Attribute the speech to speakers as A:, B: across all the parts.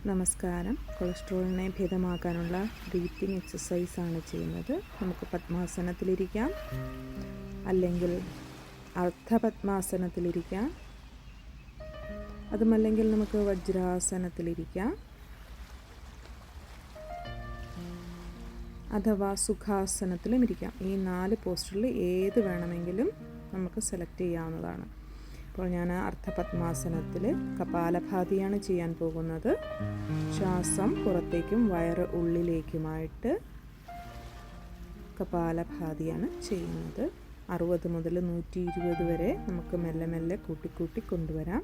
A: നമസ്കാരം. കൊളസ്ട്രോളിനെ ഭേദമാക്കാനുള്ള ബ്രീത്തിങ് എക്സസൈസാണ് ചെയ്യുന്നത്. നമുക്ക് പദ്മാസനത്തിലിരിക്കാം, അല്ലെങ്കിൽ അർദ്ധപദ്മാസനത്തിലിരിക്കാം, അതുമല്ലെങ്കിൽ നമുക്ക് വജ്രാസനത്തിലിരിക്കാം, അഥവാ സുഖാസനത്തിലും ഇരിക്കാം. ഈ 4 പോസ്റ്ററിൽ ഏത് വേണമെങ്കിലും നമുക്ക് സെലക്ട് ചെയ്യാവുന്നതാണ്. അപ്പോൾ ഞാൻ അർദ്ധപദ്മാസനത്തിൽ കപാലഭാതിയാണ് ചെയ്യാൻ പോകുന്നത്. ശ്വാസം പുറത്തേക്കും വയറ് ഉള്ളിലേക്കുമായിട്ട് കപാലഭാതിയാണ് ചെയ്യുന്നത്. 60 മുതൽ 120 വരെ നമുക്ക് മെല്ലെ മെല്ലെ കൂട്ടി കൊണ്ടുവരാം.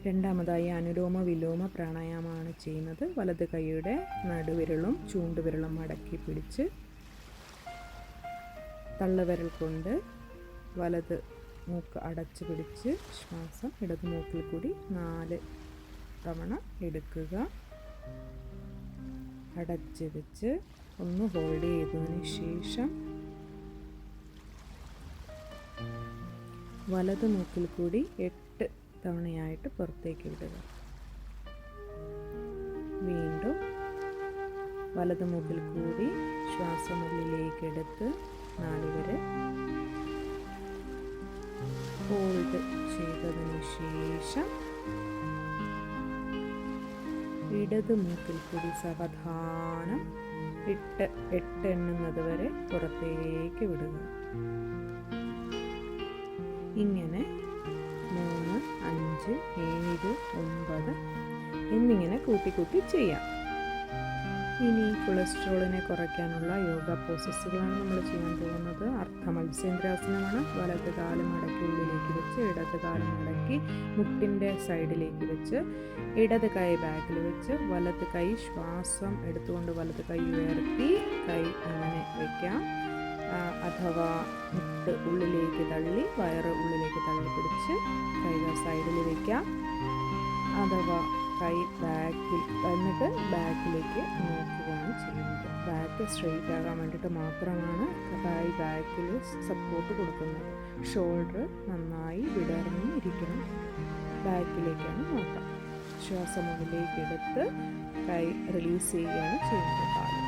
A: രണ്ടാമതായി അനുലോമ വിലോമ പ്രാണായാമമാണ് ചെയ്യുന്നത്. വലത് കൈയുടെ നടുവിരലും ചൂണ്ടുവിരലും മടക്കി പിടിച്ച് തള്ളവിരൽ കൊണ്ട് വലത് മൂക്ക് അടച്ചു പിടിച്ച് ശ്വാസം ഇടത് മൂക്കിൽ കൂടി 4 തവണ എടുക്കുക. അടച്ച് വെച്ച് ഒന്ന് ഹോൾഡ് ചെയ്തതിന് ശേഷം വലത് മൂക്കിൽ കൂടി 8 തവണയായിട്ട് പുറത്തേക്ക് വിടുക. വീണ്ടും വലത് മൂക്കിൽ കൂടി ശ്വാസം ഉള്ളിലേക്ക് എടുത്ത് 4 വരെ ഹോൾഡ് ചെയ്തതിന് ശേഷം ഇടത് മൂക്കിൽ കൂടി സാവധാനം 8 എണ്ണുന്നത് വരെ പുറത്തേക്ക് വിടുക. ഇങ്ങനെ 3, 5, 7, 9 എന്നിങ്ങനെ കൂട്ടി ചെയ്യാം. ഇനി കൊളസ്ട്രോളിനെ കുറയ്ക്കാനുള്ള യോഗ പ്രോസസ്സുകളാണ് നമ്മൾ ചെയ്യാൻ പോകുന്നത്. അർദ്ധമത്സ്യേന്ദ്രാസനമാണ്. വലത് കാല് മടക്കി ഉള്ളിലേക്ക് വെച്ച് ഇടത് കാല് മടക്കി മുട്ടിൻ്റെ സൈഡിലേക്ക് വെച്ച് ഇടത് കൈ ബാക്കിൽ വെച്ച് വലത് കൈ ശ്വാസം എടുത്തുകൊണ്ട് വലത് കൈ ഉയർത്തി കൈ അങ്ങനെ വയ്ക്കാം. അഥവാ മുട്ട് ഉള്ളിലേക്ക് തള്ളി വയറ് ഉള്ളിലേക്ക് തള്ളി പിടിച്ച് കൈകൾ സൈഡിൽ വയ്ക്കാം. അഥവാ കൈ ബാക്കിൽ വന്നിട്ട് ബാക്കിലേക്ക് നോക്കുകയാണ് ചെയ്യുന്നത്. ബാക്ക് സ്ട്രെയിറ്റ് ആകാൻ വേണ്ടിയിട്ട് മാത്രമാണ് കൈ ബാക്കിൽ സപ്പോർട്ട് കൊടുക്കുന്നത്. ഷോൾഡർ നന്നായി വിടർന്ന് ഇരിക്കണം. ബാക്കിലേക്കാണ് നോക്കാം. ശ്വാസം മുകളിലേക്ക് എടുത്ത് കൈ റിലീസ് ചെയ്യുകയാണ് ചെയ്യുന്നത്. കാല്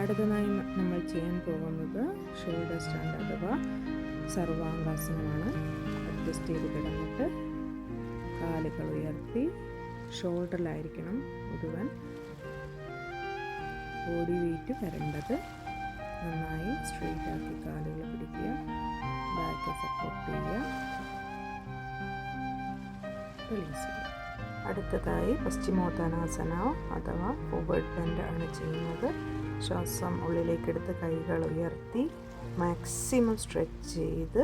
A: അടുത്തതായി നമ്മൾ ചെയ്യാൻ പോകുന്നത് ഷോൾഡർ സ്റ്റാൻഡ് അഥവാ സർവാംഗാസനമാണ്. അഡ്ജസ്റ്റ് ചെയ്ത് കിടന്നിട്ട് കാലുകൾ ഉയർത്തി ഷോൾഡറിലായിരിക്കണം മുഴുവൻ ബോഡി വെയിറ്റ് വരേണ്ടത്. നന്നായി സ്ട്രെയിറ്റ് ആക്കി കാലുകൾ പിടിക്കുക. ബാക്ക് സപ്പോർട്ട് ചെയ്യുക. റിലീസ് ചെയ്യുക. അടുത്തതായി പശ്ചിമോത്താനാസന അഥവാ ഫോർവേഡ് ബെൻഡ് ആണ് ചെയ്യുന്നത്. ശ്വാസം ഉള്ളിലേക്കെടുത്ത് കൈകൾ ഉയർത്തി മാക്സിമം സ്ട്രെച്ച് ചെയ്ത്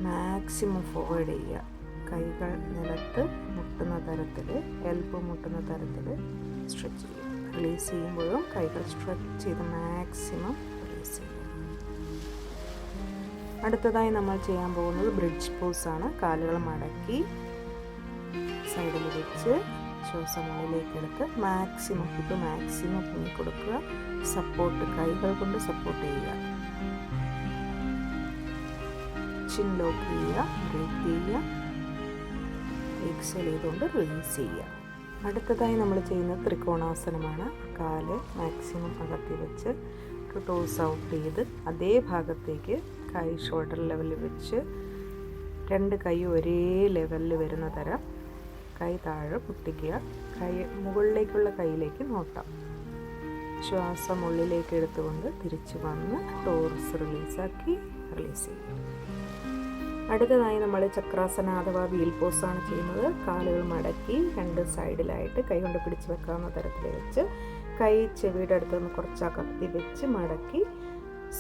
A: മാക്സിമം ഫോർവേഡ് ചെയ്യുക. കൈകൾ നിലത്ത് മുട്ടുന്ന തരത്തിൽ, എൽബോ മുട്ടുന്ന തരത്തിൽ സ്ട്രെച്ച് ചെയ്യുക. റിലീസ് ചെയ്യുമ്പോഴും കൈകൾ സ്ട്രെച്ച് ചെയ്ത് മാക്സിമം റിലീസ് ചെയ്യുക. അടുത്തതായി നമ്മൾ ചെയ്യാൻ പോകുന്നത് ബ്രിഡ്ജ് പോസ് ആണ്. കാലുകൾ മടക്കി സൈഡിൽ വെച്ച് ശ്വാസം ഉള്ളിലേക്കെടുത്ത് മാക്സിമം പൊങ്ങി കൊടുക്കുക. സപ്പോർട്ട് കൈകൾ കൊണ്ട് സപ്പോർട്ട് ചെയ്യുക. ചിൻ ലോക്ക് ചെയ്യുക. ബ്രേക്ക് ചെയ്യുക. എക്സൽ ചെയ്തുകൊണ്ട് റിലീസ് ചെയ്യുക. അടുത്തതായി നമ്മൾ ചെയ്യുന്നത് ത്രികോണാസനമാണ്. കാല് മാക്സിമം അകത്തി വെച്ച് ടോസ് ഔട്ട് ചെയ്ത് അതേ ഭാഗത്തേക്ക് കൈ ഷോൾഡർ ലെവലിൽ വെച്ച് 2 കൈ ഒരേ ലെവലിൽ വരുന്ന തരം കൈ താഴെ പൊട്ടിക്കുക. കൈ മുകളിലേക്കുള്ള കൈയിലേക്ക് നോട്ടാം. ശ്വാസം ഉള്ളിലേക്ക് എടുത്തുകൊണ്ട് തിരിച്ചു വന്ന് ടോർസ് റിലീസാക്കി റിലീസ് ചെയ്യുക. അടുത്തതായി നമ്മൾ ചക്രാസന അഥവാ വീൽ പോസാണ് ചെയ്യുന്നത്. കാലുകൾ മടക്കി 2 സൈഡിലായിട്ട് കൈ കൊണ്ട് പിടിച്ച് വെക്കാവുന്ന തരത്തിൽ വെച്ച് കൈ ചെവിയുടെ അടുത്തുനിന്ന് കുറച്ച് അകത്തി വെച്ച് മടക്കി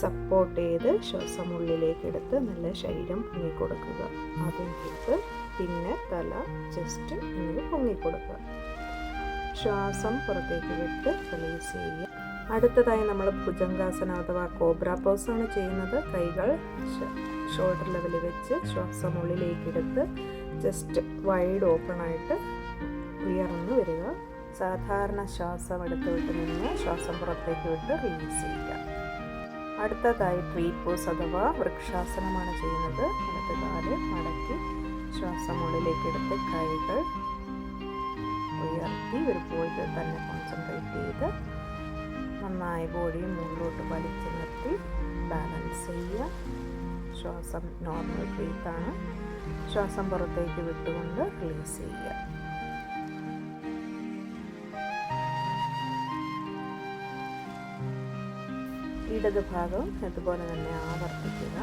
A: സപ്പോർട്ട് ചെയ്ത് ശ്വാസം ഉള്ളിലേക്ക് എടുത്ത് നല്ല ശരീരം പൊങ്ങിക്കൊടുക്കുക. ആദ്യം എടുത്ത് പിന്നെ തല, ചെസ്റ്റ് എന്നിവ പൊങ്ങിക്കൊടുക്കുക. ശ്വാസം പുറത്തേക്ക് വിട്ട് റിലീസ് ചെയ്യുക. അടുത്തതായി നമ്മൾ ഭുജംഗാസന അഥവാ കോബ്ര പോസാണ് ചെയ്യുന്നത്. കൈകൾ ഷോൾഡർ ലെവലിൽ വെച്ച് ശ്വാസം ഉള്ളിലേക്ക് എടുത്ത് ജസ്റ്റ് വൈഡ് ഓപ്പൺ ആയിട്ട് ഉയർന്നു വരിക. സാധാരണ ശ്വാസം എടുത്ത് വിട്ട് നിന്ന് ശ്വാസം പുറത്തേക്ക് വിട്ട് റിലീസ് ചെയ്യുക. അടുത്തതായി ട്രീ പോസ് അഥവാ വൃക്ഷാസനമാണ് ചെയ്യുന്നത്. ഇടത് കാല് മടക്കി ശ്വാസം ഉള്ളിലേക്ക് എടുത്ത് കൈകൾ ഉയർത്തി ഒരു പോയിന്റിൽ തന്നെ കോൺസെൻട്രേറ്റ് ചെയ്ത് നന്നായി ബോഡിയും മുകളിലോട്ട് വലിച്ചു നിർത്തി ബാലൻസ് ചെയ്യുക. ശ്വാസം നോർമൽ ബ്രീത്താണ്. ശ്വാസം പുറത്തേക്ക് വിട്ടുകൊണ്ട് റിലീസ് ചെയ്യുക. ഇടത് ഭാഗവും ഇതുപോലെ തന്നെ ആവർത്തിക്കുക.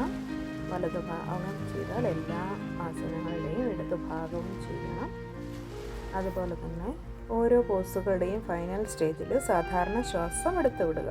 A: വലതു ഭാഗം ചെയ്താൽ എല്ലാ ആസനങ്ങളുടെയും ഇടതു ഭാഗവും ചെയ്യണം. അതുപോലെ തന്നെ ഓരോ പോസുകളുടെയും ഫൈനൽ സ്റ്റേജിൽ സാധാരണ ശ്വാസം എടുത്തു വിടുക.